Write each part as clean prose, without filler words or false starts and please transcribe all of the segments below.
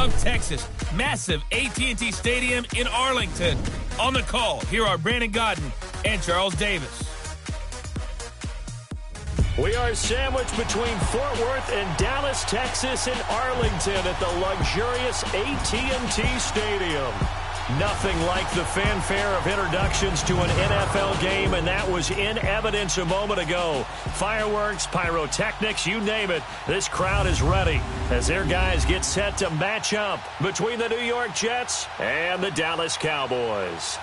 South Texas. Massive AT&T Stadium in Arlington. On the call, here are Brandon Gaudin and Charles Davis. We are sandwiched between Fort Worth and Dallas, Texas, and Arlington at the luxurious AT&T Stadium. Nothing like the fanfare of introductions to an NFL game, and that was in evidence a moment ago. Fireworks, pyrotechnics, you name it. This crowd is ready as their guys get set to match up between the New York Jets and the Dallas Cowboys.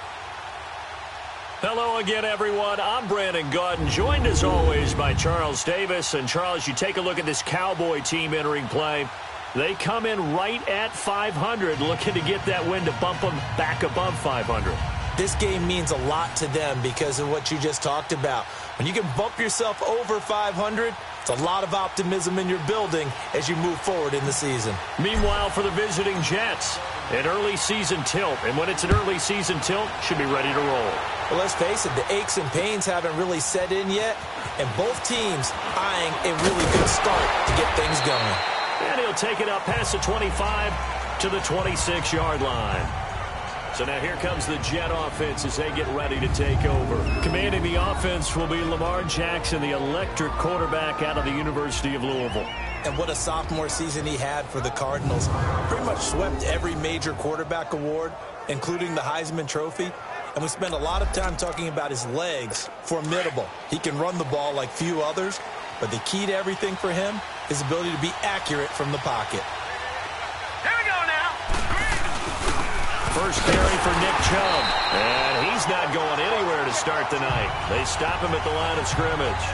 Hello again, everyone. I'm Brandon Gaudin, joined as always by Charles Davis. And Charles, you take a look at this Cowboy team entering play. They come in right at 500, looking to get that win to bump them back above 500. This game means a lot to them because of what you just talked about. When you can bump yourself over 500, it's a lot of optimism in your building as you move forward in the season. Meanwhile, for the visiting Jets, an early season tilt. And when it's an early season tilt, should be ready to roll. Well, let's face it, the aches and pains haven't really set in yet, and both teams eyeing a really good start to get things going. And he'll take it up past the 25 to the 26-yard line. So now here comes the Jet offense as they get ready to take over. Commanding the offense will be Lamar Jackson, the electric quarterback out of the University of Louisville. And what a sophomore season he had for the Cardinals. Pretty much swept every major quarterback award, including the Heisman Trophy. And we spent a lot of time talking about his legs. Formidable. He can run the ball like few others, but the key to everything for him is his ability to be accurate from the pocket. Here we go now. First carry for Nick Chubb. And he's not going anywhere to start the night. They stop him at the line of scrimmage.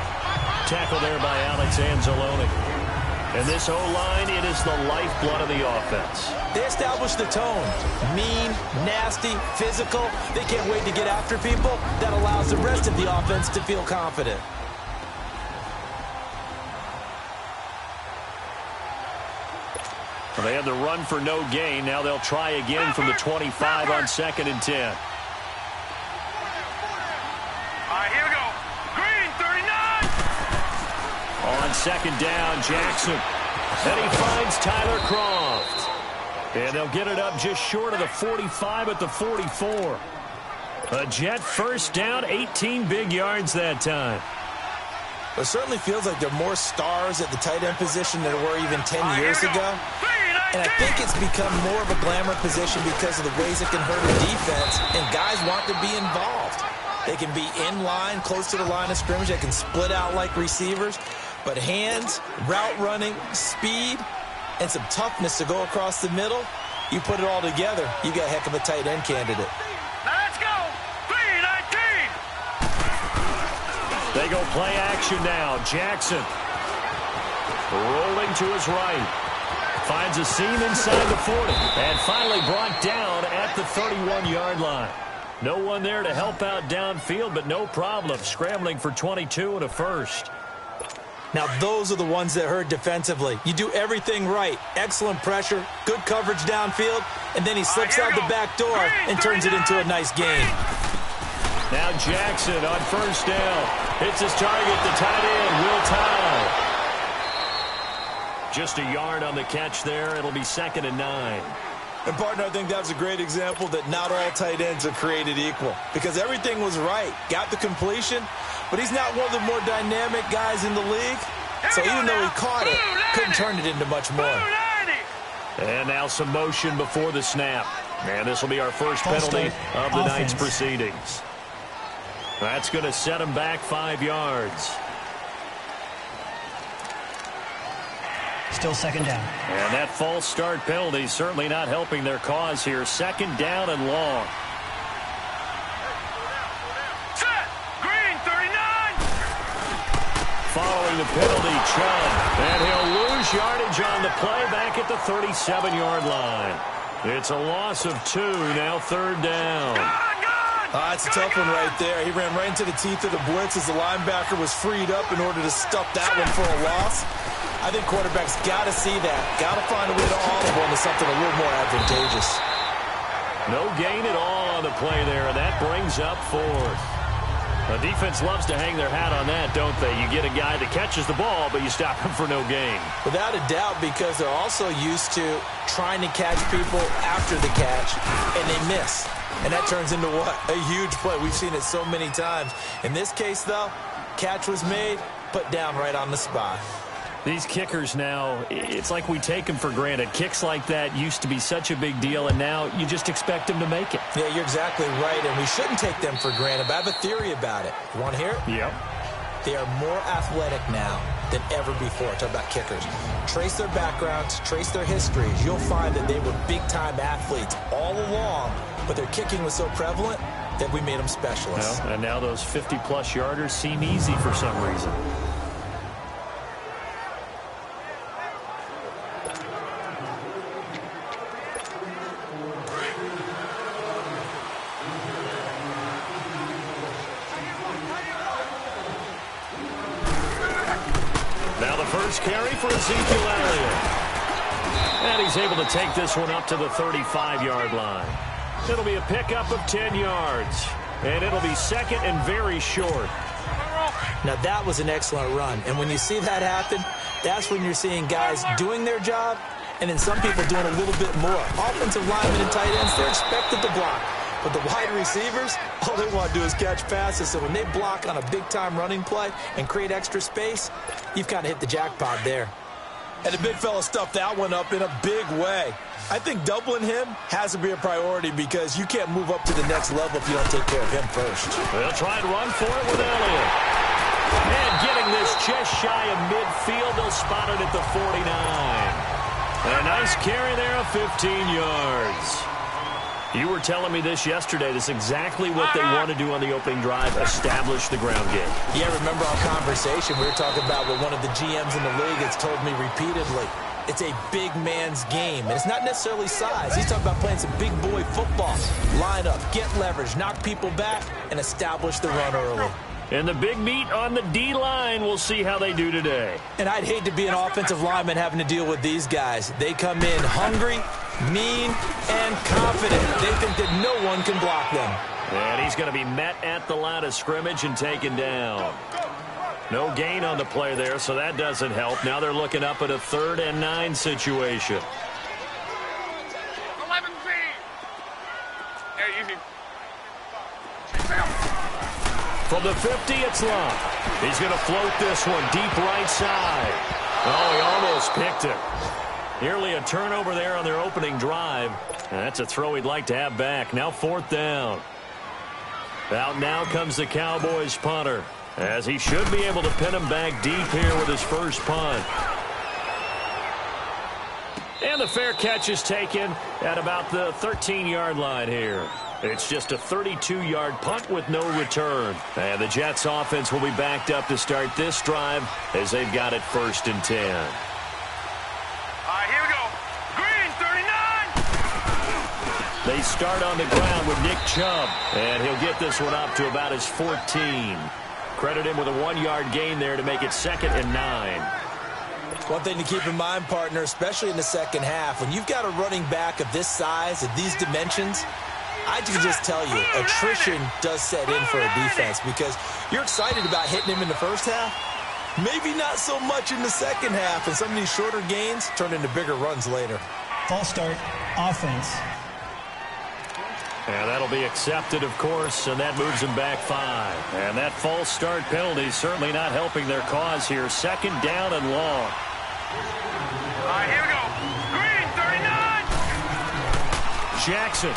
Tackle there by Alex Anzalone. And this O-line, it is the lifeblood of the offense. They establish the tone. Mean, nasty, physical. They can't wait to get after people. That allows the rest of the offense to feel confident. Well, they had the run for no gain. Now they'll try again from the 25 on 2nd and 10. All right, here we go. Green, 39. On 2nd down, Jackson. And he finds Tyler Kroft. And they'll get it up just short of the 45 at the 44. A Jet first down, 18 big yards that time. It certainly feels like there are more stars at the tight end position than there were even 10 years ago. And I think it's become more of a glamour position because of the ways it can hurt a defense, and guys want to be involved. They can be in line, close to the line of scrimmage. They can split out like receivers. But hands, route running, speed, and some toughness to go across the middle, you put it all together, you got a heck of a tight end candidate. Now let's go. 3-19. They go play action now. Jackson rolling to his right. Finds a seam inside the 40. And finally brought down at the 31-yard line. No one there to help out downfield, but no problem. Scrambling for 22 and a first. Now, those are the ones that hurt defensively. You do everything right. Excellent pressure, good coverage downfield, and then he slips out the back door and turns it into a nice gain. Now Jackson on first down. Hits his target, the tight end, Will Tye. Just a yard on the catch there. It'll be 2nd and 9. And, partner, I think that's a great example that not all tight ends are created equal because everything was right. Got the completion, but he's not one of the more dynamic guys in the league. So even though he caught it, couldn't turn it into much more. And now some motion before the snap. And this will be our first penalty of the night's proceedings. That's going to set him back 5 yards. Still 2nd down. And that false start penalty certainly not helping their cause here. 2nd down and long. Set. Green, 39. Following the penalty, Chubb. And he'll lose yardage on the play back at the 37-yard line. It's a loss of 2, now 3rd down. That's a tough one right there. He ran right into the teeth of the blitz as the linebacker was freed up in order to stuff that one for a loss. I think quarterbacks got to see that. Got to find a way to audible into something a little more advantageous. No gain at all on the play there, and that brings up 4th. The defense loves to hang their hat on that, don't they? You get a guy that catches the ball, but you stop him for no gain. Without a doubt, because they're also used to trying to catch people after the catch, and they miss. And that turns into what? A huge play. We've seen it so many times. In this case, though, catch was made, put down right on the spot. These kickers now, it's like we take them for granted. Kicks like that used to be such a big deal, and now you just expect them to make it. Yeah, you're exactly right, and we shouldn't take them for granted, but I have a theory about it. You want to hear it? Yep. They are more athletic now than ever before. Talk about kickers. Trace their backgrounds, trace their histories. You'll find that they were big-time athletes all along, but their kicking was so prevalent that we made them specialists. Well, and now those 50-plus yarders seem easy for some reason. First carry for Ezekiel Elliott. And he's able to take this one up to the 35-yard line. It'll be a pickup of 10 yards. And it'll be second and very short. Now, that was an excellent run. And when you see that happen, that's when you're seeing guys doing their job and then some people doing a little bit more. Offensive linemen and tight ends, they're expected to block. But the wide receivers, all they want to do is catch passes. So when they block on a big-time running play and create extra space, you've kind of hit the jackpot there. And the big fella stuffed that one up in a big way. I think doubling him has to be a priority because you can't move up to the next level if you don't take care of him first. They'll try and run for it with Elliott. And getting this just shy of midfield, they'll spot it at the 49. A nice carry there of 15 yards. You were telling me this yesterday. This is exactly what they want to do on the opening drive, establish the ground game. Yeah, remember our conversation? We were talking about what one of the GMs in the league has told me repeatedly. It's a big man's game, and it's not necessarily size. He's talking about playing some big boy football. Line up, get leverage, knock people back, and establish the run early. And the big meat on the D-line, we'll see how they do today. And I'd hate to be an offensive lineman having to deal with these guys. They come in hungry, mean, and confident. They think that no one can block them. And he's going to be met at the line of scrimmage and taken down. No gain on the play there, so that doesn't help. Now they're looking up at a 3rd and 9 situation. 11 feet. Yeah, easy. From the 50, it's Long. He's going to float this one deep right side. Oh, he almost picked it. Nearly a turnover there on their opening drive. And that's a throw he'd like to have back. Now 4th down. Out now comes the Cowboys punter, as he should be able to pin him back deep here with his first punt. And the fair catch is taken at about the 13-yard line here. It's just a 32-yard punt with no return. And the Jets offense will be backed up to start this drive as they've got it 1st and 10. All right, here we go. Green, 39. They start on the ground with Nick Chubb, and he'll get this one up to about his 14. Credit him with a 1-yard gain there to make it 2nd and 9. One thing to keep in mind, partner, especially in the second half, when you've got a running back of this size, of these dimensions, I can just tell you, attrition does set in for a defense because you're excited about hitting him in the first half. Maybe not so much in the second half, and some of these shorter gains turn into bigger runs later. False start, offense. And that'll be accepted, of course, and that moves them back 5. And that false start penalty certainly not helping their cause here. 2nd down and long. All right, here we go. Green, 39. Jackson.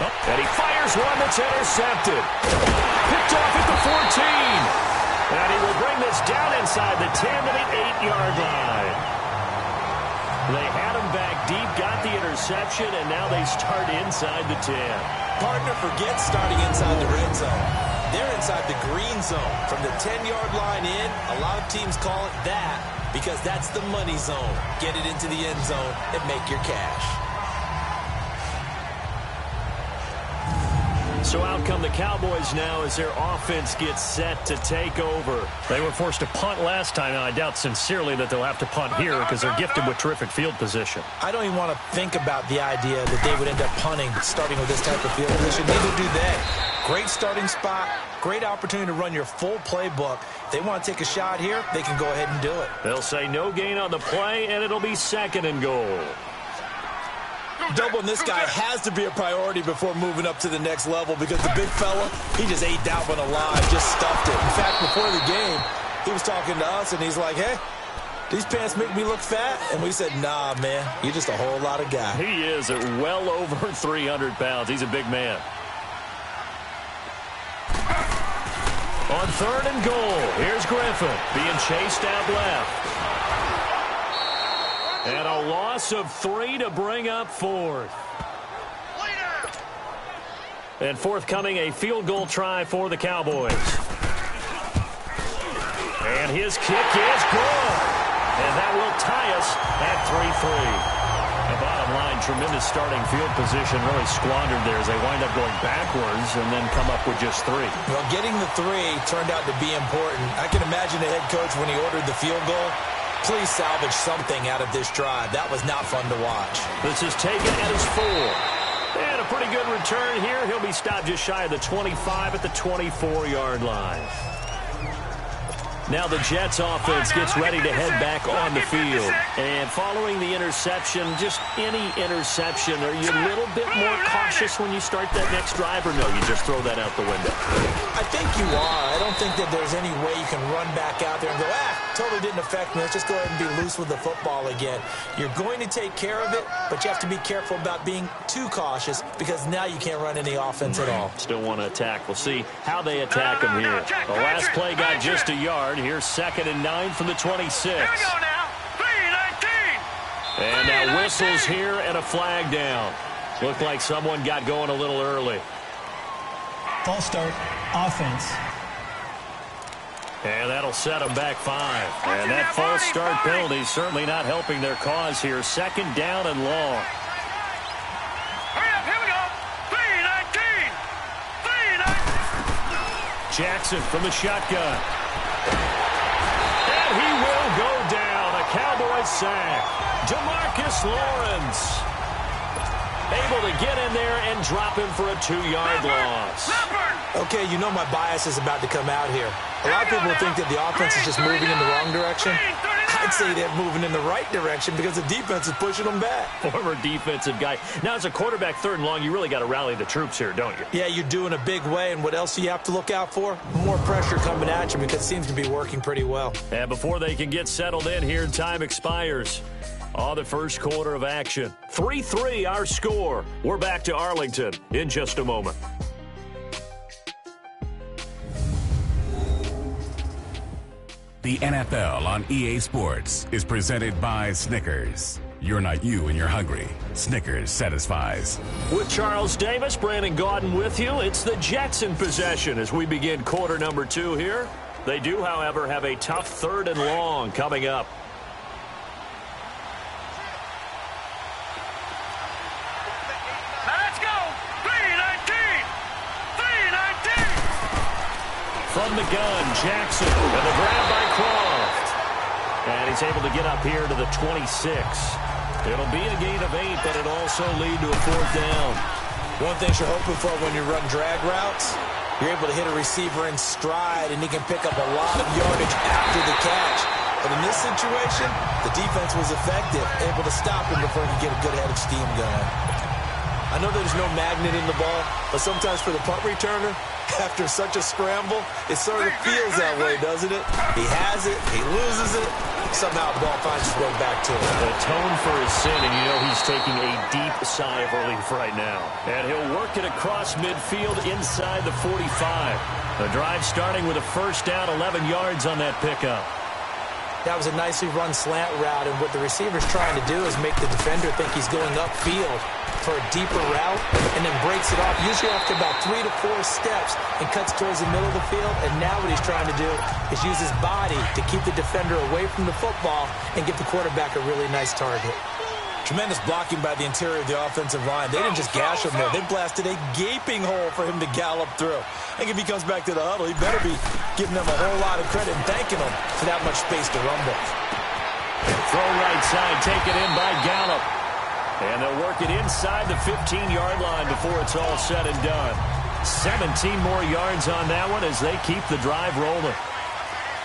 Oh, and he fires one that's intercepted. Picked off at the 14. And he will bring this down inside the 10 to the 8-yard line. They had him back deep, got the interception, and now they start inside the 10. Partner, forget starting inside the red zone. They're inside the green zone. From the 10-yard line in, a lot of teams call it that because that's the money zone. Get it into the end zone and make your cash. So out come the Cowboys now as their offense gets set to take over. They were forced to punt last time, and I doubt sincerely that they'll have to punt here because they're gifted with terrific field position. I don't even want to think about the idea that they would end up punting starting with this type of field position. Neither do they. Great starting spot, great opportunity to run your full playbook. If they want to take a shot here, they can go ahead and do it. They'll say no gain on the play, and it'll be 2nd and goal. Doubling this guy has to be a priority before moving up to the next level because the big fella, he just ate that one alive, just stuffed it. In fact, before the game, he was talking to us, and he's like, hey, these pants make me look fat? And we said, nah, man, you're just a whole lot of guy. He is at well over 300 pounds. He's a big man. On 3rd and goal, here's Griffin being chased out left. And a loss of 3 to bring up 4th. And forthcoming, a field goal try for the Cowboys. And his kick is good. And that will tie us at 3-3. The bottom line, tremendous starting field position, really squandered there as they wind up going backwards and then come up with just 3. Well, getting the 3 turned out to be important. I can imagine the head coach when he ordered the field goal. Please salvage something out of this drive. That was not fun to watch. This is taken at his 4. And a pretty good return here. He'll be stopped just shy of the 25 at the 24-yard line. Now the Jets offense gets ready to head back on the field. And following the interception, just any interception, are you a little bit more cautious when you start that next drive, or no, you just throw that out the window? I think you are. I don't think that there's any way you can run back out there and go, totally didn't affect me. Let's just go ahead and be loose with the football again. You're going to take care of it, but you have to be careful about being too cautious because now you can't run any offense at all. Still want to attack. We'll see how they attack him here. The last play got just a yard. Here's 2nd and 9 from the 26. Here we go now. 3-19. And now whistles here and a flag down. Looked like someone got going a little early. False start, offense. And that'll set them back 5. And that false start penalty is certainly not helping their cause here. 2nd down and long. Hurry up, here we go. 3-19. Jackson from the shotgun. And he will go down. A Cowboys sack. DeMarcus Lawrence able to get in there and drop him for a 2-yard loss. Okay, you know my bias is about to come out here. A lot of people think that the offense is just moving in the wrong direction. I'd say they're moving in the right direction because the defense is pushing them back. Former defensive guy. Now, as a quarterback 3rd and long, you really got to rally the troops here, don't you? Yeah, you're doing a big way, and what else do you have to look out for? More pressure coming at you because it seems to be working pretty well. And before they can get settled in here, time expires on the first quarter of action. 3-3 our score. We're back to Arlington in just a moment. The NFL on EA Sports is presented by Snickers. You're not you when you're hungry. Snickers satisfies. With Charles Davis, Brandon Gaudin with you. It's the Jets in possession as we begin quarter number 2 here. They do, however, have a tough 3rd and long coming up. Let's go. 3-19. 3-19. From the gun, Jackson, and the grab by Croft. And he's able to get up here to the 26. It'll be a gain of 8, but it'll also lead to a 4th down. One thing you're hoping for when you run drag routes, you're able to hit a receiver in stride, and he can pick up a lot of yardage after the catch. But in this situation, the defense was effective, able to stop him before he could get a good head of steam going. I know there's no magnet in the ball, but sometimes for the punt returner, after such a scramble, it sort of feels that way, doesn't it? He has it, he loses it, somehow the ball finds its way back to him. Atone for his sin, and you know he's taking a deep sigh of relief right now. And he'll work it across midfield inside the 45. The drive starting with a 1st down, 11 yards on that pickup. That was a nicely run slant route, and what the receiver's trying to do is make the defender think he's going upfield for a deeper route and then breaks it off, usually after about 3 to 4 steps, and cuts towards the middle of the field. And now what he's trying to do is use his body to keep the defender away from the football and give the quarterback a really nice target. Tremendous blocking by the interior of the offensive line. They didn't just gash him there. They blasted a gaping hole for him to gallop through. I think if he comes back to the huddle, he better be giving them a whole lot of credit and thanking them for that much space to rumble. Throw right side, taken in by Gallup. And they'll work it inside the 15-yard line before it's all said and done. 17 more yards on that one as they keep the drive rolling.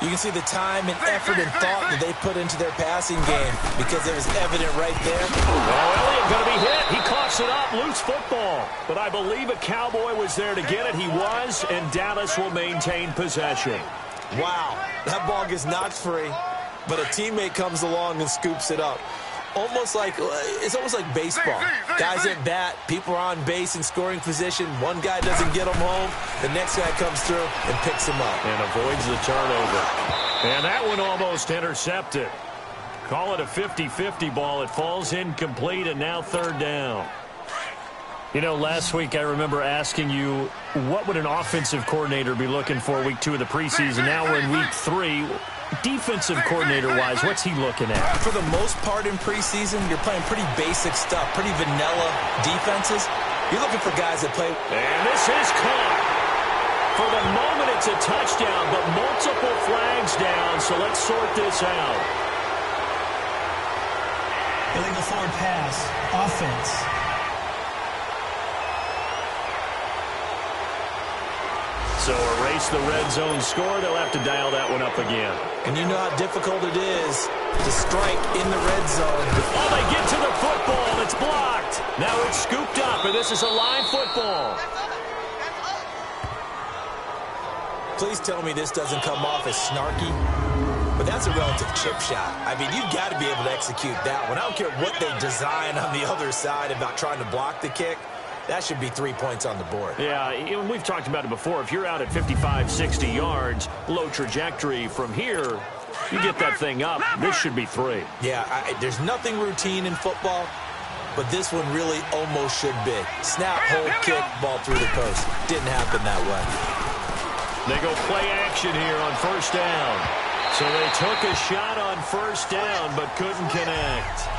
You can see the time and effort and thought that they put into their passing game because it was evident right there. Well, Elliott going to be hit. He coughs it up. Loose football. But I believe a Cowboy was there to get it. He was, and Dallas will maintain possession. Wow. That ball gets knocked free, but a teammate comes along and scoops it up. It's almost like baseball. Guys at bat, people are on base in scoring position. One guy doesn't get them home. The next guy comes through and picks him up. And avoids the turnover. And that one almost intercepted. Call it a 50-50 ball. It falls incomplete, and now third down. You know, last week I remember asking you, what would an offensive coordinator be looking for week 2 of the preseason? Now we're in week 3. Defensive coordinator-wise, what's he looking at? For the most part in preseason, you're playing pretty basic stuff, pretty vanilla defenses. You're looking for guys that play. And this is caught. For the moment, it's a touchdown, but multiple flags down, so let's sort this out. Illegal forward pass. Offense. So erase the red zone score. They'll have to dial that one up again. And you know how difficult it is to strike in the red zone. Oh, they get to the football. It's blocked. Now it's scooped up, and this is a live football. Please tell me this doesn't come off as snarky. But that's a relative chip shot. I mean, you've got to be able to execute that one. I don't care what they design on the other side about trying to block the kick. That should be 3 points on the board. Yeah, we've talked about it before. If you're out at 55, 60 yards, low trajectory from here, you get that thing up. This should be 3. Yeah, there's nothing routine in football, but this one really almost should be. Snap, hold, kick, ball through the post. Didn't happen that way. They go play action here on first down. So they took a shot on first down, but couldn't connect.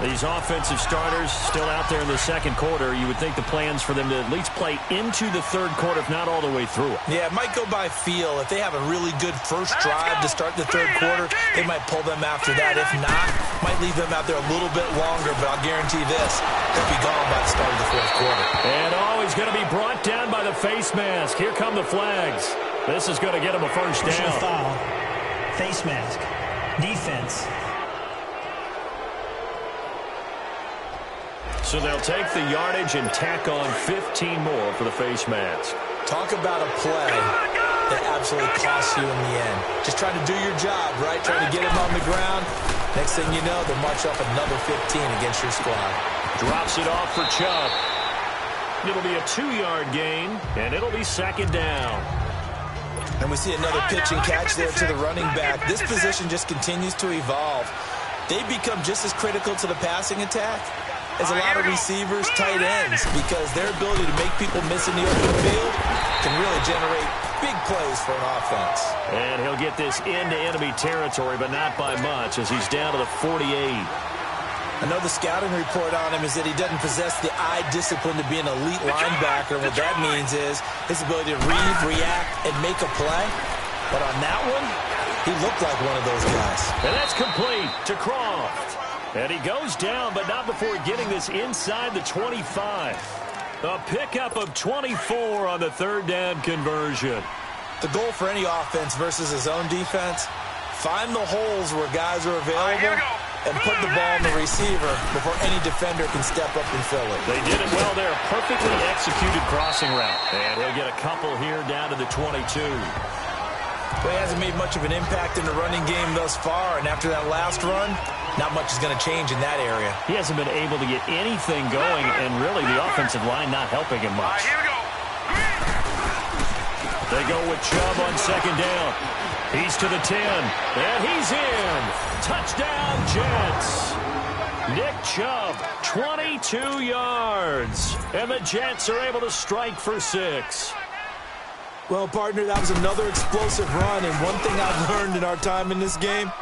These offensive starters still out there in the second quarter. You would think the plans for them to at least play into the third quarter, if not all the way through it. Yeah, it might go by feel. If they have a really good first drive to start the third quarter, they might pull them after that. If not, might leave them out there a little bit longer, but I'll guarantee this, they'll be gone by the start of the fourth quarter. And he's going to be brought down by the face mask. Here come the flags. This is going to get him a first down. Personal foul. Face mask. Defense. So they'll take the yardage and tack on 15 more for the face mask. Talk about a play that absolutely costs you in the end. Just trying to do your job, right? Trying to get him on the ground. Next thing you know, they'll march up another 15 against your squad. Drops it off for Chubb. It'll be a 2-yard gain, and it'll be second down. And we see another pitch and catch there to the running back. This position just continues to evolve. They become just as critical to the passing attack as a lot of receivers, tight ends, because their ability to make people miss in the open field can really generate big plays for an offense. And he'll get this into enemy territory, but not by much, as he's down to the 48. I know the scouting report on him is that he doesn't possess the eye discipline to be an elite linebacker. What that means is his ability to read, react, and make a play. But on that one, he looked like one of those guys. And that's complete to Croft. And he goes down, but not before getting this inside the 25. A pickup of 24 on the third down conversion. The goal for any offense versus his own defense, find the holes where guys are available and put the ball in the receiver before any defender can step up and fill it. They did it well there. Perfectly executed crossing route. And he'll get a couple here down to the 22. Well, he hasn't made much of an impact in the running game thus far, and after that last run, not much is going to change in that area. He hasn't been able to get anything going, and really the offensive line not helping him much. Here we go. They go with Chubb on second down. He's to the 10, and he's in. Touchdown, Jets. Nick Chubb, 22 yards, and the Jets are able to strike for 6. Well, partner, that was another explosive run, and one thing I've learned in our time in this game,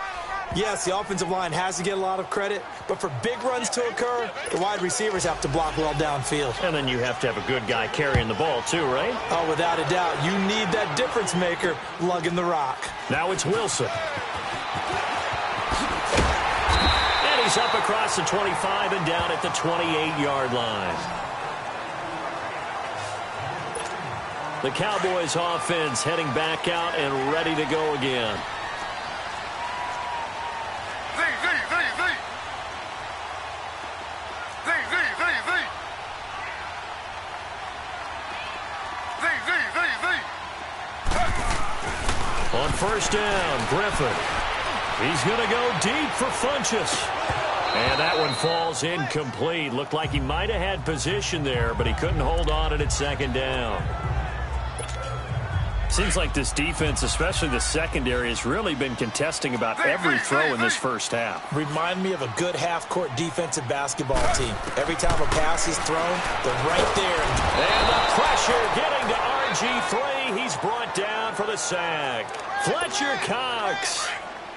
Yes, the offensive line has to get a lot of credit, but for big runs to occur, the wide receivers have to block well downfield. And then you have to have a good guy carrying the ball too, right? Oh, without a doubt. You need that difference maker lugging the rock. Now it's Wilson. And he's up across the 25 and down at the 28-yard line. The Cowboys offense heading back out and ready to go again. On first down, Griffin. He's going to go deep for Funchess. And that one falls incomplete. Looked like he might have had position there, but he couldn't hold on at second down. Seems like this defense, especially the secondary, has really been contesting about every throw in this first half. Remind me of a good half-court defensive basketball team. Every time a pass is thrown, they're right there. And the pressure getting to RG3. He's brought down for the sack. Fletcher Cox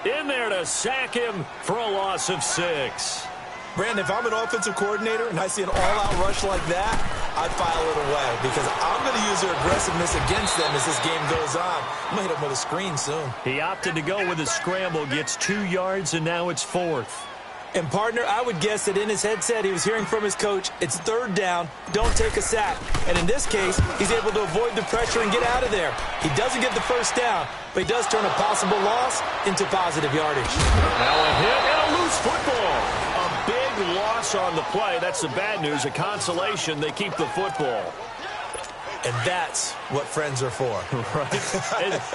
in there to sack him for a loss of 6. Brandon, if I'm an offensive coordinator and I see an all-out rush like that, I'd file it away because I'm going to use their aggressiveness against them as this game goes on. I'm going to hit them with a screen soon. He opted to go with a scramble, gets 2 yards, and now it's 4th. And, partner, I would guess that in his headset he was hearing from his coach, it's 3rd down, don't take a sack. And in this case, he's able to avoid the pressure and get out of there. He doesn't get the first down, but he does turn a possible loss into positive yardage. Now a hit and a loose football. A big loss on the play. That's the bad news. A consolation, they keep the football. And that's what friends are for. Right.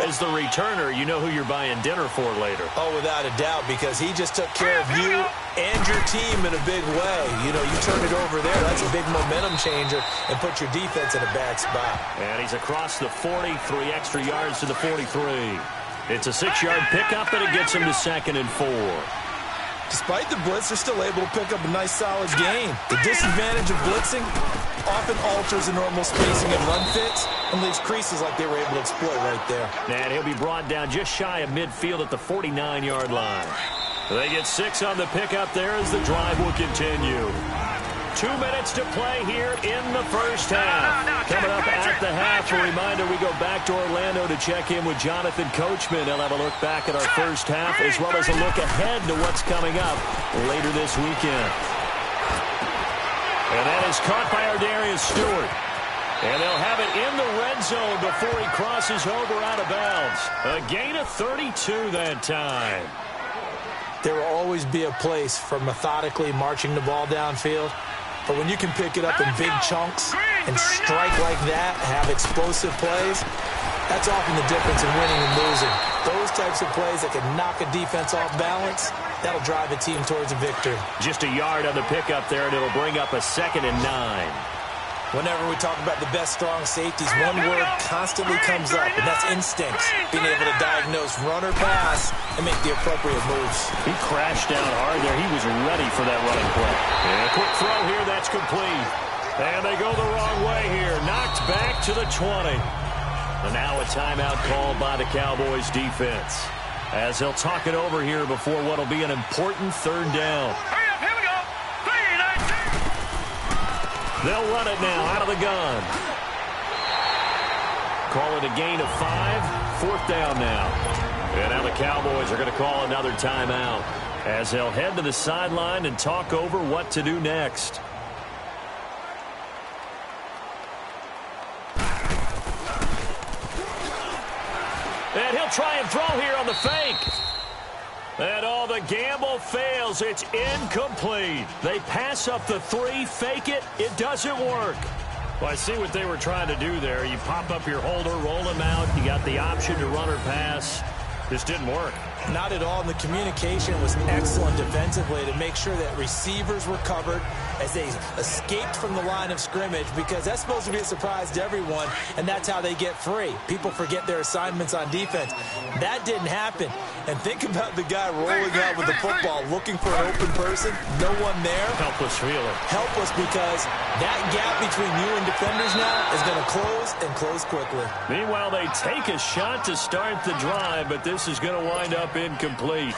As the returner, you know who you're buying dinner for later. Oh, without a doubt, because he just took care of you and your team in a big way. You know, you turn it over there, that's a big momentum changer, and put your defense in a bad spot. And he's across the 40, 3 extra yards to the 43. It's a 6-yard pickup, and it gets him to 2nd and 4. Despite the blitz, they're still able to pick up a nice, solid gain. The disadvantage of blitzing often alters the normal spacing and run fits and leaves creases like they were able to exploit right there. And he'll be brought down just shy of midfield at the 49-yard line. They get 6 on the pickup there as the drive will continue. 2 minutes to play here in the first half. Coming up at the half, a reminder, we go back to Orlando to check in with Jonathan Coachman. He'll have a look back at our first half as well as a look ahead to what's coming up later this weekend. And that is caught by Ardarius Stewart. And they'll have it in the red zone before he crosses over out of bounds. A gain of 32 that time. There will always be a place for methodically marching the ball downfield. But when you can pick it up in big chunks and strike like that, have explosive plays, that's often the difference in winning and losing. Those types of plays that can knock a defense off balance, that'll drive a team towards a victory. Just a yard on the pickup there, and it'll bring up a 2nd and 9. Whenever we talk about the best strong safeties, one word constantly comes up, and that's instincts. Being able to diagnose run or pass and make the appropriate moves. He crashed down hard there. He was ready for that running play. And a quick throw here, that's complete. And they go the wrong way here. Knocked back to the 20. And now a timeout called by the Cowboys defense, as they'll talk it over here before what will be an important 3rd down. Here we go. 3, 19. They'll run it now out of the gun. Call it a gain of 5. 4th down now. And now the Cowboys are going to call another timeout as they'll head to the sideline and talk over what to do next. And he'll try and throw here on the fake. And all the gamble fails. It's incomplete. They pass up the 3, fake it. It doesn't work. Well, I see what they were trying to do there. You pop up your holder, roll him out. You got the option to run or pass. This didn't work. Not at all. And the communication was excellent defensively to make sure that receivers were covered as they escaped from the line of scrimmage, because that's supposed to be a surprise to everyone, and that's how they get free. People forget their assignments on defense. That didn't happen. And think about the guy rolling out with the football, looking for an open person, no one there. Helpless feeling. Helpless, because that gap between you and defenders now is going to close and close quickly. Meanwhile, they take a shot to start the drive, but this is going to wind up incomplete.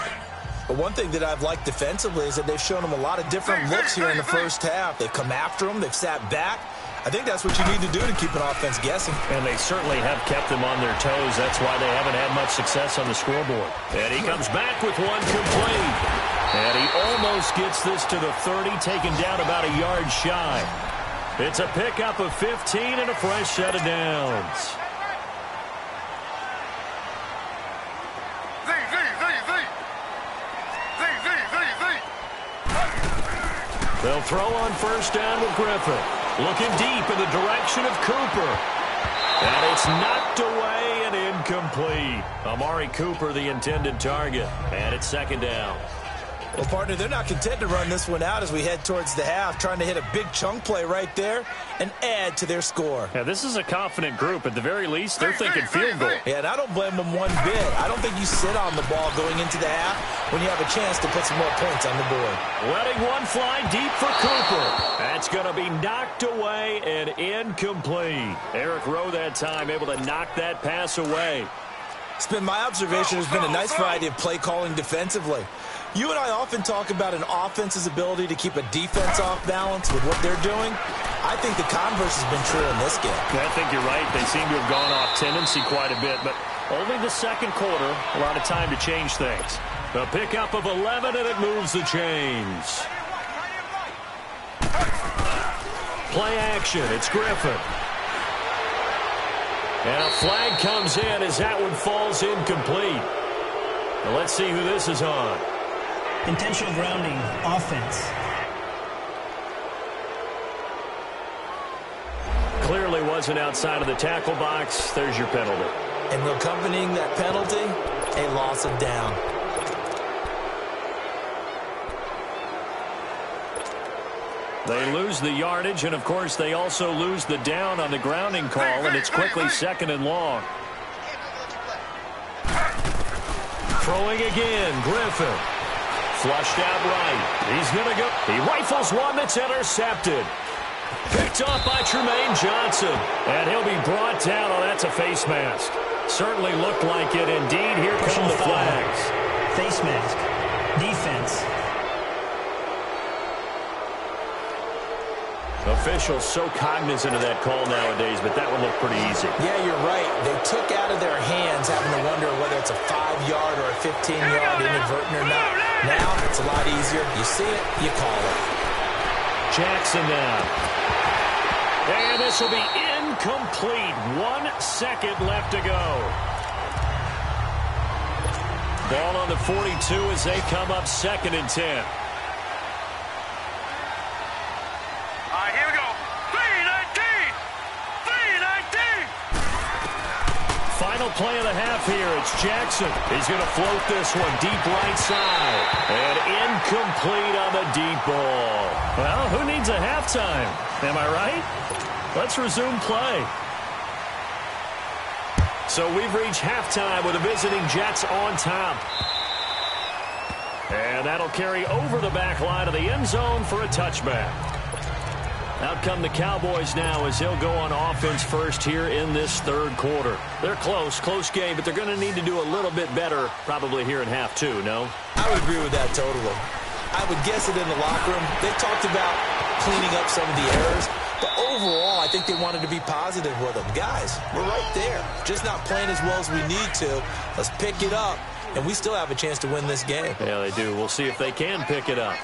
But one thing that I've liked defensively is that they've shown them a lot of different looks here in the first half. They've come after them. They've sat back. I think that's what you need to do to keep an offense guessing. And they certainly have kept them on their toes. That's why they haven't had much success on the scoreboard. And he comes back with one complete. And he almost gets this to the 30, taken down about a yard shy. It's a pickup of 15 and a fresh set of downs. They'll throw on first down with Griffin. Looking deep in the direction of Cooper. And it's knocked away and incomplete. Amari Cooper, the intended target. And it's second down. Well, partner, they're not content to run this one out as we head towards the half, trying to hit a big chunk play right there and add to their score. Yeah, this is a confident group. At the very least, they're thinking field goal. Yeah, and I don't blame them one bit. I don't think you sit on the ball going into the half when you have a chance to put some more points on the board. Letting one fly deep for Cooper. That's going to be knocked away and incomplete. Eric Rowe that time able to knock that pass away. It's been my observation there's been a nice variety of play calling defensively. You and I often talk about an offense's ability to keep a defense off balance with what they're doing. I think the converse has been true in this game. I think you're right. They seem to have gone off tendency quite a bit, but only the second quarter, a lot of time to change things. The pickup of 11, and it moves the chains. Play action. It's Griffin. And a flag comes in as that one falls incomplete. Now let's see who this is on. Intentional grounding, offense. Clearly wasn't outside of the tackle box. There's your penalty. And accompanying that penalty, a loss of down. They lose the yardage, and of course they also lose the down on the grounding call, and it's quickly second and long. Throwing again, Griffin. Flushed out right. He's going to go. He rifles one that's intercepted. Picked off by Tremaine Johnson. And he'll be brought down. Oh, that's a face mask. Certainly looked like it indeed. Here come the flags. Face mask. Defense. Officials so cognizant of that call nowadays, but that one looked pretty easy. Yeah, you're right. They took out of their hands having to wonder whether it's a 5-yard or a 15-yard inadvertent or not. Now, it's a lot easier. You see it, you call it. Jackson now. And this will be incomplete. 1 second left to go. Ball on the 42 as they come up 2nd and 10. Here we go. 3-19. Final play of the half here. It's Jackson. He's going to float this one deep right side. And incomplete on the deep ball. Well, who needs a halftime? Am I right? Let's resume play. So we've reached halftime with the visiting Jets on top. And that'll carry over the back line of the end zone for a touchback. Out come the Cowboys now as they'll go on offense first here in this third quarter. They're close game, but they're going to need to do a little bit better probably here in half two, no? I would agree with that totally. I would guess it in the locker room. They talked about cleaning up some of the errors, but overall I think they wanted to be positive with them. Guys, we're right there. Just not playing as well as we need to. Let's pick it up, and we still have a chance to win this game. Yeah, they do. We'll see if they can pick it up.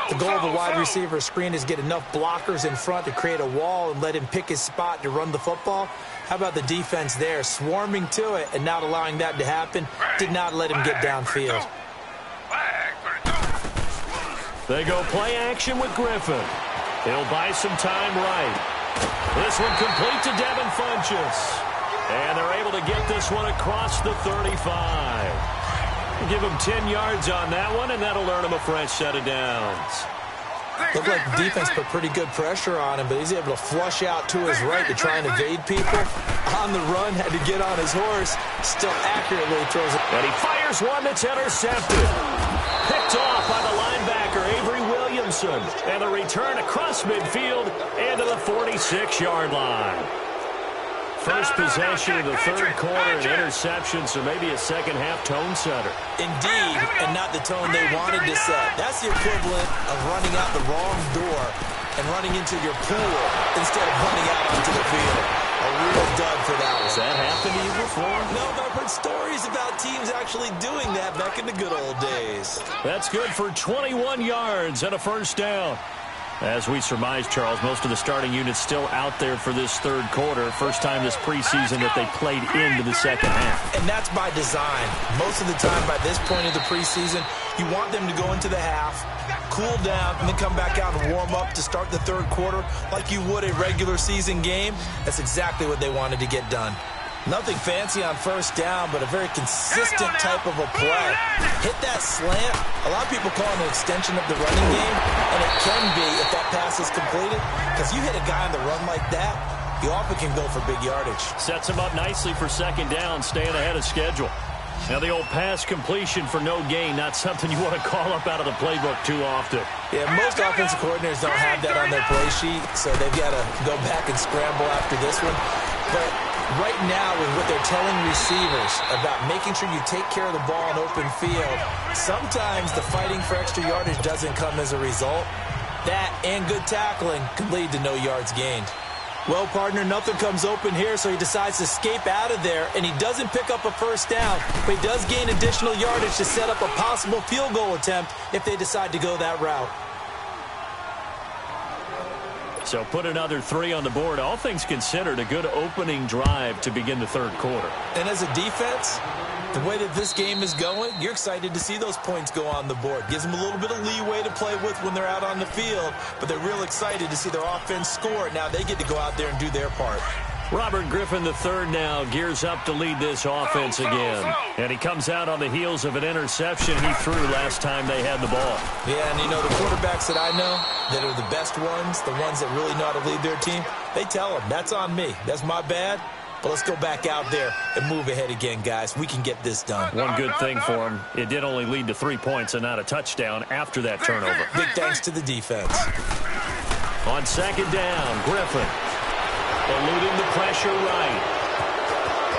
The goal of a wide receiver screen is get enough blockers in front to create a wall and let him pick his spot to run the football. How about the defense there, swarming to it and not allowing that to happen? Did not let him get downfield. They go play action with Griffin. He'll buy some time right. This one complete to Devin Funchess. And they're able to get this one across the 35. Give him 10 yards on that one, and that'll earn him a fresh set of downs. Looked like the defense put pretty good pressure on him, but he's able to flush out to his right to try and evade people. On the run, had to get on his horse. Still accurately throws it. And he fires one that's intercepted. Picked off by the linebacker, Avery Williamson. And the return across midfield and to the 46-yard line. First possession of the third quarter, an interception, so maybe a second-half tone setter. Indeed, and not the tone they wanted to set. That's the equivalent of running out the wrong door and running into your pool instead of running out onto the field. A real dud for that one. Has that happened to you before? No, but I've heard stories about teams actually doing that back in the good old days. That's good for 21 yards and a first down. As we surmise, Charles, most of the starting units still out there for this third quarter. First time this preseason that they played into the second half. And that's by design. Most of the time by this point of the preseason, you want them to go into the half, cool down, and then come back out and warm up to start the third quarter like you would a regular season game. That's exactly what they wanted to get done. Nothing fancy on first down, but a very consistent type of a play. Hit that slant. A lot of people call it an extension of the running game, and it can be if that pass is completed, because you hit a guy on the run like that, you often can go for big yardage. Sets him up nicely for second down, staying ahead of schedule. Now the old pass completion for no gain, not something you want to call up out of the playbook too often. Yeah, most offensive coordinators don't have that on their play sheet, so they've got to go back and scramble after this one. But right now, with what they're telling receivers about making sure you take care of the ball in open field, sometimes the fighting for extra yardage doesn't come as a result. That and good tackling can lead to no yards gained. Well, partner, nothing comes open here, so he decides to escape out of there, and he doesn't pick up a first down, but he does gain additional yardage to set up a possible field goal attempt if they decide to go that route. So put another 3 on the board. All things considered, a good opening drive to begin the third quarter. And as a defense, the way that this game is going, you're excited to see those points go on the board. Gives them a little bit of leeway to play with when they're out on the field, but they're real excited to see their offense score. Now they get to go out there and do their part. Robert Griffin III now gears up to lead this offense again. And he comes out on the heels of an interception he threw last time they had the ball. Yeah, and you know, the quarterbacks that I know that are the best ones, the ones that really know how to lead their team, they tell them, that's on me. That's my bad. But let's go back out there and move ahead again, guys. We can get this done. One good thing for him, it did only lead to 3 points and not a touchdown after that turnover. Big thanks to the defense. On second down, Griffin eluding the pressure right.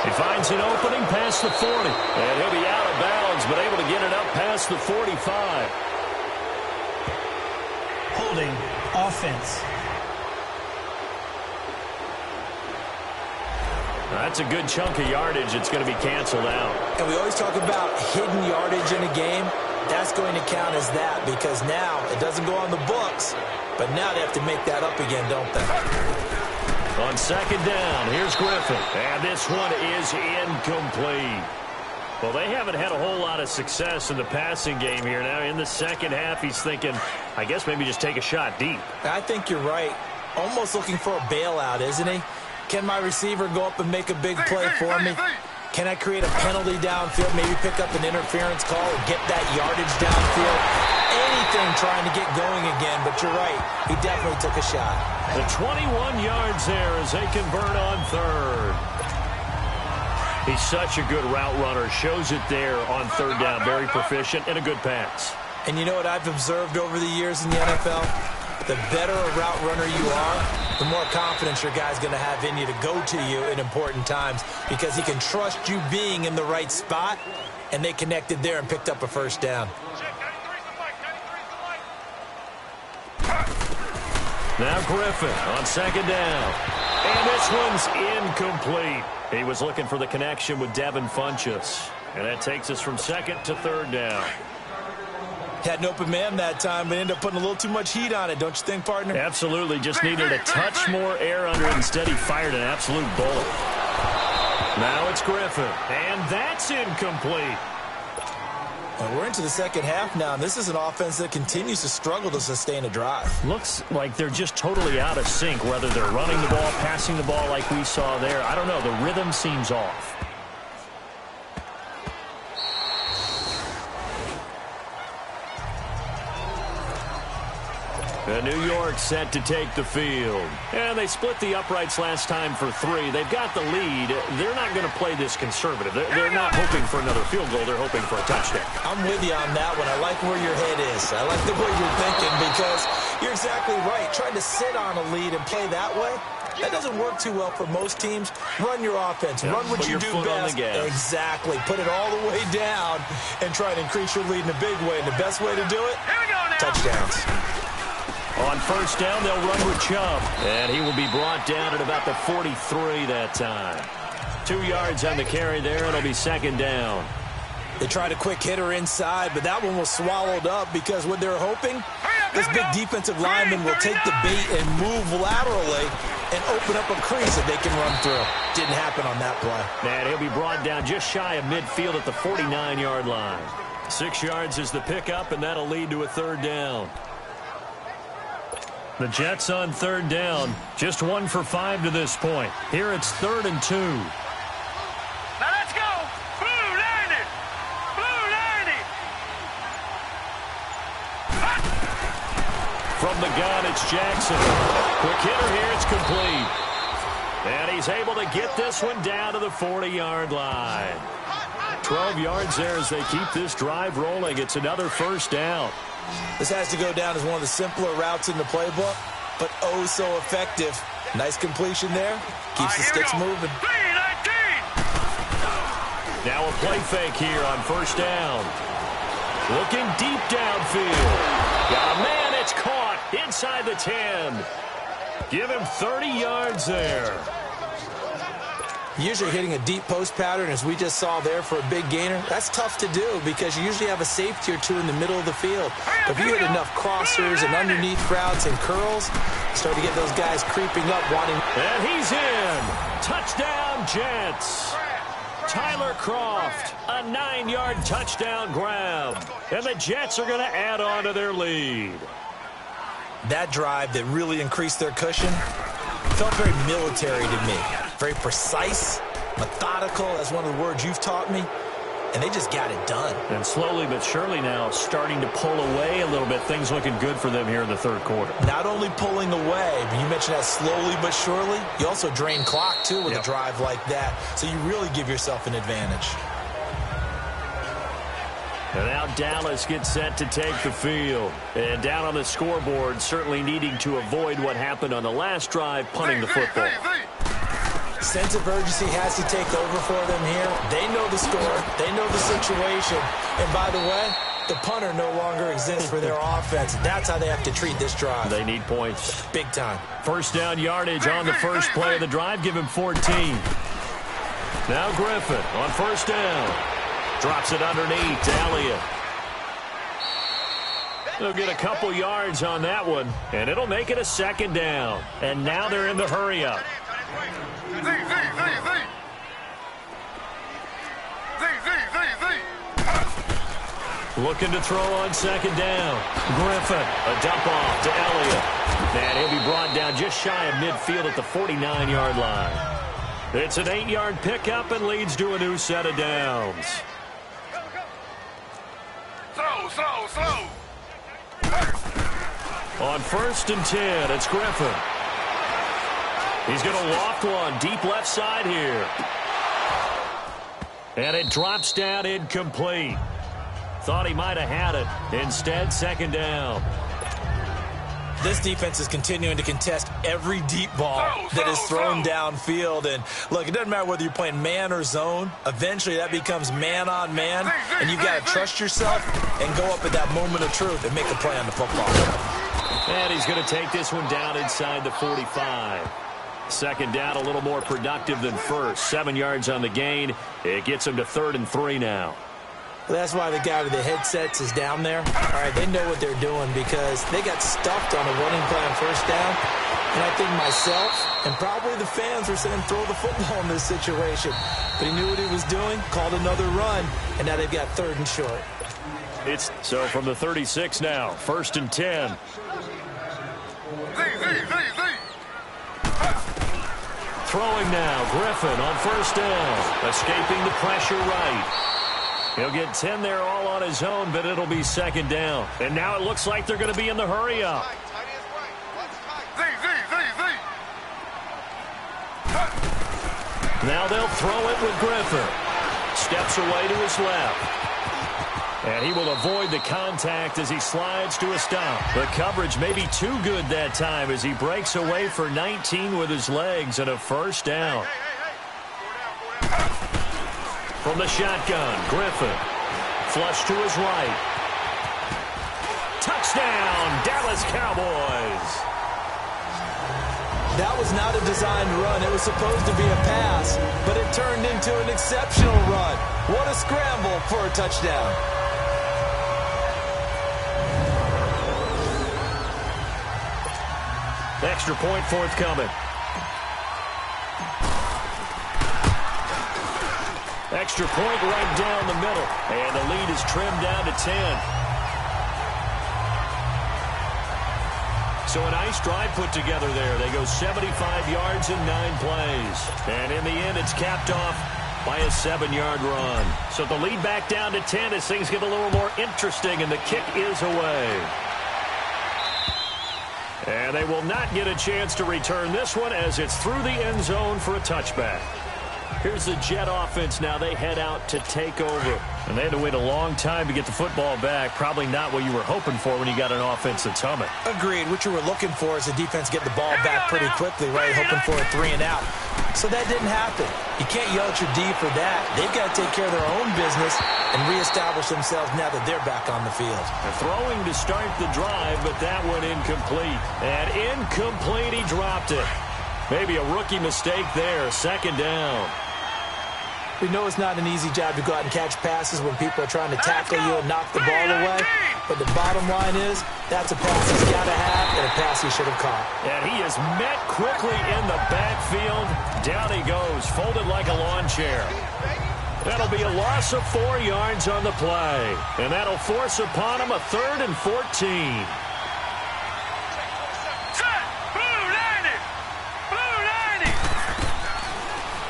He finds an opening past the 40. And he'll be out of bounds, but able to get it up past the 45. Holding offense. That's a good chunk of yardage. It's going to be canceled out. And we always talk about hidden yardage in a game. That's going to count as that because now it doesn't go on the books, but now they have to make that up again, don't they? On second down, here's Griffin. And this one is incomplete. Well, they haven't had a whole lot of success in the passing game here. Now, in the second half, he's thinking, I guess maybe just take a shot deep. I think you're right. Almost looking for a bailout, isn't he? Can my receiver go up and make a big play for me? Can I create a penalty downfield, maybe pick up an interference call or get that yardage downfield? Anything trying to get going again, but you're right. He definitely took a shot. The 21 yards there as they convert on third. He's such a good route runner. Shows it there on third down. Very proficient and a good pass. And you know what I've observed over the years in the NFL? The better a route runner you are, the more confidence your guy's going to have in you to go to you in important times because he can trust you being in the right spot, and they connected there and picked up a first down. Now Griffin on second down. And this one's incomplete. He was looking for the connection with Devin Funchess. And that takes us from second to third down. Had an open man that time, but ended up putting a little too much heat on it, don't you think, partner? Absolutely. Just needed a touch more air under it. Instead, he fired an absolute bullet. Now it's Griffin. And that's incomplete. And we're into the second half now, and this is an offense that continues to struggle to sustain a drive. Looks like they're just totally out of sync, whether they're running the ball, passing the ball like we saw there. I don't know. The rhythm seems off. And New York set to take the field. And they split the uprights last time for 3. They've got the lead. They're not going to play this conservative. They're not hoping for another field goal. They're hoping for a touchdown. I'm with you on that one. I like where your head is. I like the way you're thinking because you're exactly right. Trying to sit on a lead and play that way, That doesn't work too well for most teams. Run your offense. Run what you do best. Exactly. Put it all the way down and try to increase your lead in a big way. And the best way to do it, touchdowns. On first down, they'll run with Chubb. And he will be brought down at about the 43 that time. 2 yards on the carry there. It'll be second down. They tried a quick hitter inside, but that one was swallowed up because what they're hoping, this big defensive lineman will take the bait and move laterally and open up a crease that they can run through. Didn't happen on that play. And he'll be brought down just shy of midfield at the 49-yard line. 6 yards is the pickup, and that'll lead to a third down. The Jets on third down. Just 1 for 5 to this point. Here it's 3rd and 2. Now let's go. Blue 90. Blue 90. From the gun, it's Jackson. Quick hitter here. It's complete. And he's able to get this one down to the 40-yard line. 12 yards there as they keep this drive rolling. It's another first down. This has to go down as one of the simpler routes in the playbook, but oh so effective. Nice completion there. Keeps the sticks moving. Now a play fake here on first down. Looking deep downfield. Got a man. It's caught inside the 10. Give him 30 yards there. Usually hitting a deep post pattern, as we just saw there for a big gainer, that's tough to do because you usually have a safety or two in the middle of the field. But if you hit enough crossers and underneath routes and curls, you start to get those guys creeping up wanting. And he's in. Touchdown, Jets. Tyler Kroft, a 9-yard touchdown grab. And the Jets are going to add on to their lead. That drive that really increased their cushion felt very military to me. Very precise, methodical. That's one of the words you've taught me. And they just got it done. And slowly but surely now starting to pull away a little bit. Things looking good for them here in the third quarter. Not only pulling away, but you mentioned that slowly but surely. You also drain clock, too, with a drive like that. So you really give yourself an advantage. And now Dallas gets set to take the field. And down on the scoreboard, certainly needing to avoid what happened on the last drive, punting the football. Sense of urgency has to take over for them here. They know the score. They know the situation. And by the way, the punter no longer exists for their offense. That's how they have to treat this drive. They need points. Big time. First down yardage on the first play of the drive. Give him 14. Now Griffin on first down. Drops it underneath to Elliott. They'll get a couple yards on that one, and it'll make it a second down. And now they're in the hurry-up. Looking to throw on second down. Griffin, a dump off to Elliott. And he'll be brought down just shy of midfield at the 49-yard line. It's an 8-yard pickup and leads to a new set of downs. Slow. On first and 10, it's Griffin. He's going to loft one deep left side here. And it drops down incomplete. Thought he might have had it. Instead, second down. This defense is continuing to contest every deep ball that is thrown downfield. And, look, it doesn't matter whether you're playing man or zone. Eventually, that becomes man-on-man, and you've got to trust yourself and go up at that moment of truth and make a play on the football. And he's going to take this one down inside the 45. Second down, a little more productive than first. 7 yards on the gain. It gets him to 3rd and 3 now. That's why the guy with the headsets is down there. All right, they know what they're doing because they got stuffed on a running play on first down. And I think myself and probably the fans were saying throw the football in this situation. But he knew what he was doing, called another run, and now they've got 3rd and short. It's so from the 36 now, 1st and 10. Throwing now, Griffin on first down, escaping the pressure right. He'll get 10 there all on his own, but it'll be second down. And now it looks like they're going to be in the hurry-up. Now they'll throw it with Griffin. Steps away to his left. And he will avoid the contact as he slides to a stop. The coverage may be too good that time as he breaks away for 19 with his legs and a first down. From the shotgun, Griffin. Flush to his right. Touchdown, Dallas Cowboys. That was not a designed run. It was supposed to be a pass, but it turned into an exceptional run. What a scramble for a touchdown. Extra point forthcoming. Extra point right down the middle. And the lead is trimmed down to 10. So a nice drive put together there. They go 75 yards in 9 plays. And in the end, it's capped off by a 7-yard run. So the lead back down to 10 as things get a little more interesting, and the kick is away. And they will not get a chance to return this one as it's through the end zone for a touchback. Here's the Jet offense now. They head out to take over. And they had to wait a long time to get the football back. Probably not what you were hoping for when you got an offense that's humming. Agreed. What you were looking for is the defense get the ball back pretty quickly, right? Hoping for a 3 and out. So that didn't happen. You can't yell at your D for that. They've got to take care of their own business and reestablish themselves now that they're back on the field. They're throwing to start the drive, but that one incomplete. And incomplete, he dropped it. Maybe a rookie mistake there. 2nd down. We know it's not an easy job to go out and catch passes when people are trying to tackle you and knock the ball away. But the bottom line is, that's a pass he's got to have and a pass he should have caught. And he is met quickly in the backfield. Down he goes, folded like a lawn chair. That'll be a loss of 4 yards on the play. And that'll force upon him a 3rd and 14.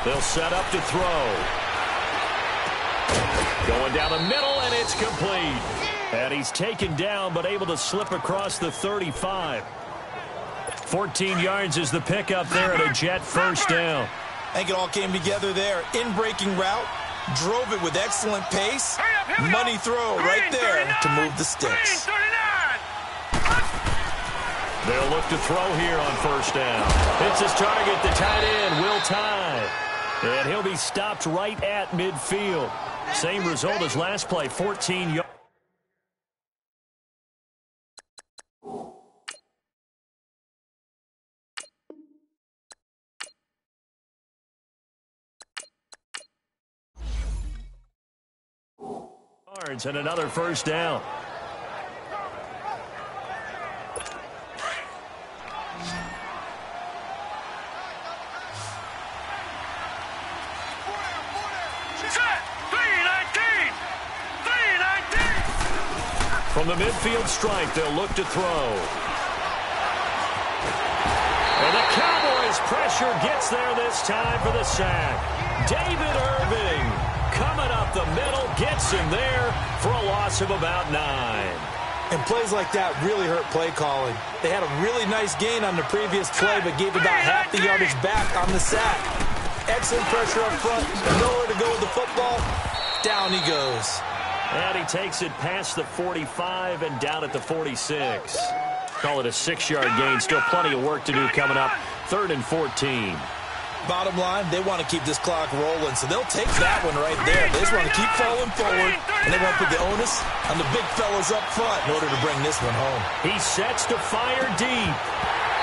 They'll set up to throw. Going down the middle, and it's complete. And he's taken down, but able to slip across the 35. 14 yards is the pickup there at a Jet first down. I think it all came together there. In-breaking route, drove it with excellent pace. Money throw right there to move the sticks. They'll look to throw here on first down. Hits his target, the tight end, Will Tye. And he'll be stopped right at midfield. Same result as last play, 14 yards. And another first down. From the midfield stripe, they'll look to throw. And the Cowboys pressure gets there this time for the sack. David Irving coming up the middle, gets him there for a loss of about 9. And plays like that really hurt play calling. They had a really nice gain on the previous play, but gave about half the yardage back on the sack. Excellent pressure up front, nowhere to go with the football. Down he goes. And he takes it past the 45 and down at the 46. Call it a 6-yard gain. Still plenty of work to do coming up. 3rd and 14. Bottom line, they want to keep this clock rolling, so they'll take that one right there. They just want to keep falling forward, and they want to put the onus on the big fellas up front in order to bring this one home. He sets to fire deep.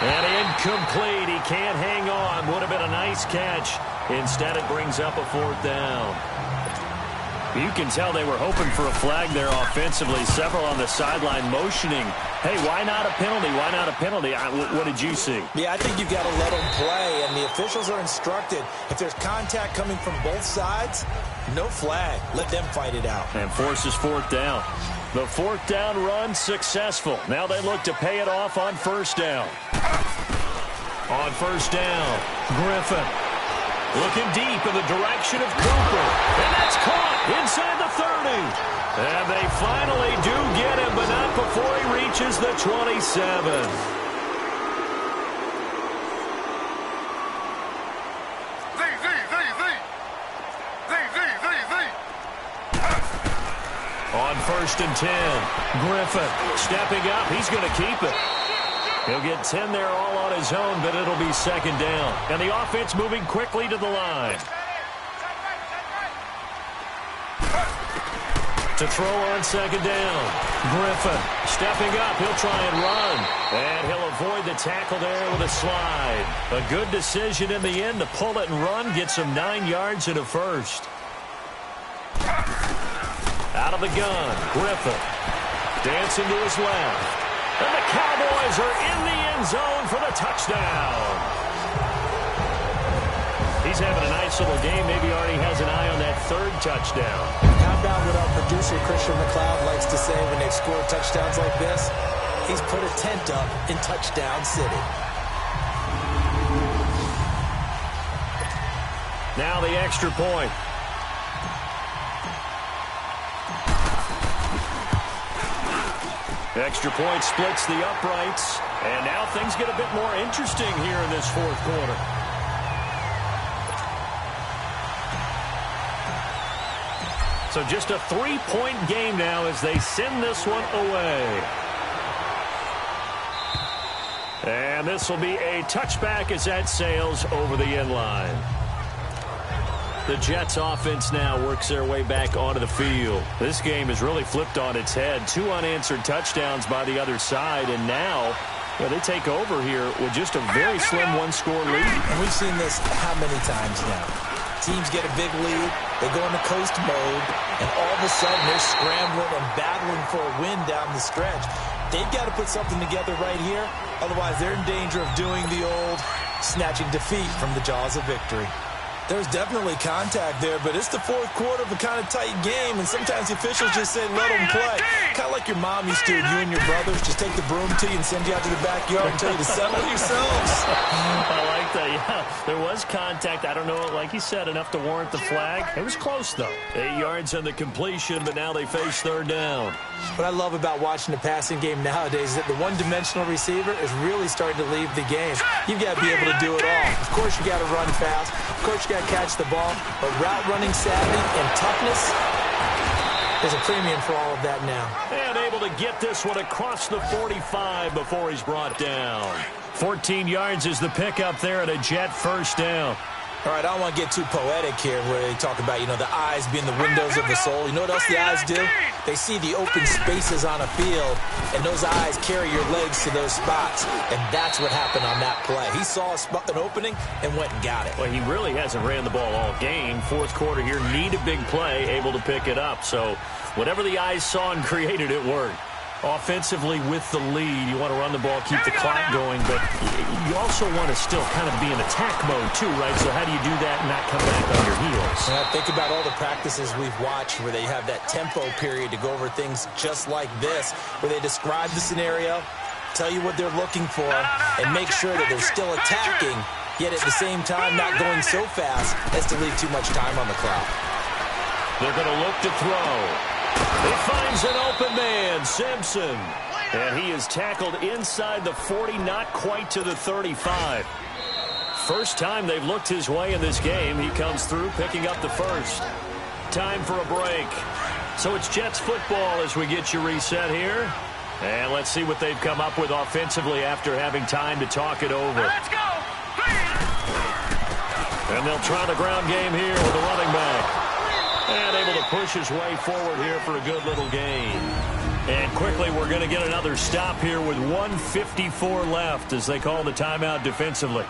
And incomplete. He can't hang on. Would have been a nice catch. Instead, it brings up a 4th down. You can tell they were hoping for a flag there offensively. Several on the sideline motioning. Hey, why not a penalty? Why not a penalty? What did you see? Yeah, I think you've got to let them play, and the officials are instructed. If there's contact coming from both sides, no flag. Let them fight it out. And forces 4th down. The 4th down run successful. Now they look to pay it off on first down. On first down, Griffin. Looking deep in the direction of Cooper. And that's caught inside the 30. And they finally do get him, but not before he reaches the 27. On 1st and 10. Griffin stepping up. He's going to keep it. He'll get 10 there all on his own, but it'll be 2nd down. And the offense moving quickly to the line. To throw on 2nd down. Griffin stepping up. He'll try and run. And he'll avoid the tackle there with a slide. A good decision in the end to pull it and run. Gets him 9 yards and a first. Out of the gun. Griffin dancing to his left. And the Cowboys are in the end zone for the touchdown. He's having a nice little game. Maybe already has an eye on that 3rd touchdown. How about what our producer, Christian McLeod, likes to say when they score touchdowns like this? He's put a tent up in Touchdown City. Now the extra point. Extra point splits the uprights. And now things get a bit more interesting here in this 4th quarter. So just a 3-point game now as they send this one away. And this will be a touchback as that sails over the end line. The Jets offense now works their way back onto the field. This game is really flipped on its head. 2 unanswered touchdowns by the other side, and now they take over here with just a very slim 1-score lead. And we've seen this how many times now? Teams get a big lead, they go into coast mode, and all of a sudden they're scrambling and battling for a win down the stretch. They've got to put something together right here, otherwise they're in danger of doing the old snatching defeat from the jaws of victory. There's definitely contact there, but it's the 4th quarter of a kind of tight game, and sometimes the officials just say, let them play. Kind of like your mom used to, you and your brothers just take the broom to you and send you out to the backyard and tell you to settle yourselves. I like that, yeah. There was contact. I don't know, like you said, enough to warrant the flag. It was close, though. 8 yards on the completion, but now they face 3rd down. What I love about watching the passing game nowadays is that the one-dimensional receiver is really starting to leave the game. You've got to be able to do it all. Of course, you got to run fast. Of course, you got to catch the ball. But route running savvy and toughness, there's a premium for all of that now. And able to get this one across the 45 before he's brought down. 14 yards is the pickup there at a Jet 1st down. All right, I don't want to get too poetic here where they talk about, the eyes being the windows of the soul. You know what else the eyes do? They see the open spaces on a field, and those eyes carry your legs to those spots. And that's what happened on that play. He saw an opening and went and got it. Well, he really hasn't ran the ball all game. 4th quarter here, need a big play, able to pick it up. So whatever the eyes saw and created, it worked. Offensively with the lead, you want to run the ball, keep the clock going, but you also want to still kind of be in attack mode too, right? So how do you do that and not come back on your heels? Think about all the practices we've watched where they have that tempo period to go over things just like this, where they describe the scenario, tell you what they're looking for, and make sure that they're still attacking, yet at the same time not going so fast as to leave too much time on the clock. They're going to look to throw. He finds an open man, Simpson. And he is tackled inside the 40, not quite to the 35. First time they've looked his way in this game. He comes through, picking up the first. Time for a break. So it's Jets football as we get you reset here. And let's see what they've come up with offensively after having time to talk it over. Let's go! And they'll try the ground game here with the running back. And able to push his way forward here for a good little gain. And quickly, we're going to get another stop here with 1:54 left as they call the timeout defensively.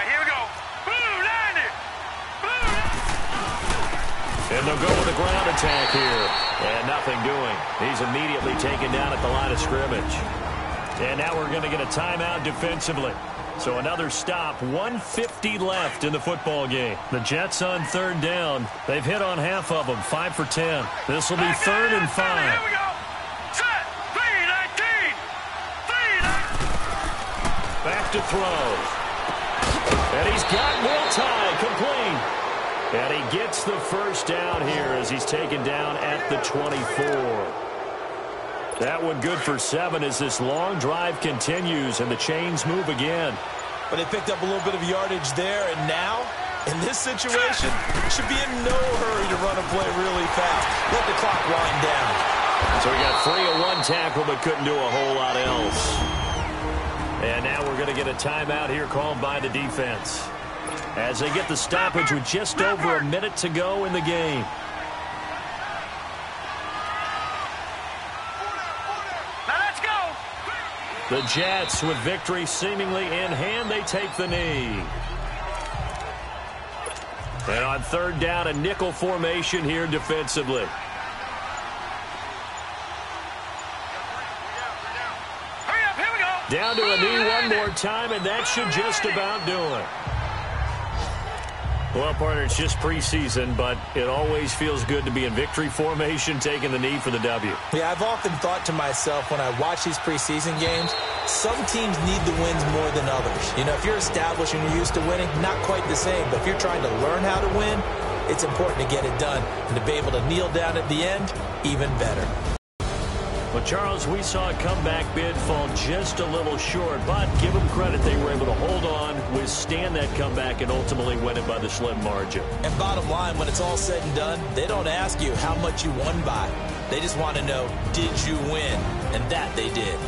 Here we go. Blue, 90. And they'll go with the ground attack here. And nothing doing. He's immediately taken down at the line of scrimmage. And now we're going to get a timeout defensively. So another stop, 1:50 left in the football game. The Jets on 3rd down. They've hit on half of them, 5 for 10. This will be 3rd and 5. Here we go. Set. 3-19. 3-19. Back to throw. And he's got Will Tye complete. And he gets the first down here as he's taken down at the 24. That one good for 7 as this long drive continues and the chains move again. but they picked up a little bit of yardage there, and now, in this situation, should be in no hurry to run a play really fast. Let the clock wind down. So we got 3 of 1 tackle, but couldn't do a whole lot else. And now we're going to get a timeout here called by the defense, as they get the stoppage with just over a minute to go in the game. Now let's go. The Jets, with victory seemingly in hand, they take the knee. And on 3rd down, a nickel formation here defensively. Hurry up, here we go. Down to a knee one more time, and that should just about do it. Well, partner, it's just preseason, but it always feels good to be in victory formation, taking the knee for the W. Yeah, I've often thought to myself when I watch these preseason games, some teams need the wins more than others. You know, if you're established and you're used to winning, not quite the same. But if you're trying to learn how to win, it's important to get it done. And to be able to kneel down at the end, even better. Well, Charles, we saw a comeback bid fall just a little short, but give them credit. They were able to hold on, withstand that comeback, and ultimately win it by the slim margin. And bottom line, when it's all said and done, they don't ask you how much you won by. They just want to know, did you win? And that they did.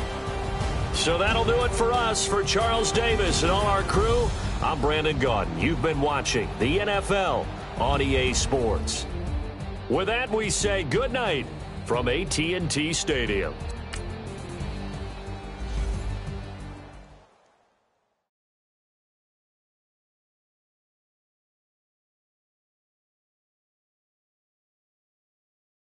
So that'll do it for us. For Charles Davis and all our crew, I'm Brandon Gaudin. You've been watching the NFL on EA Sports. With that, we say good night from AT&T Stadium.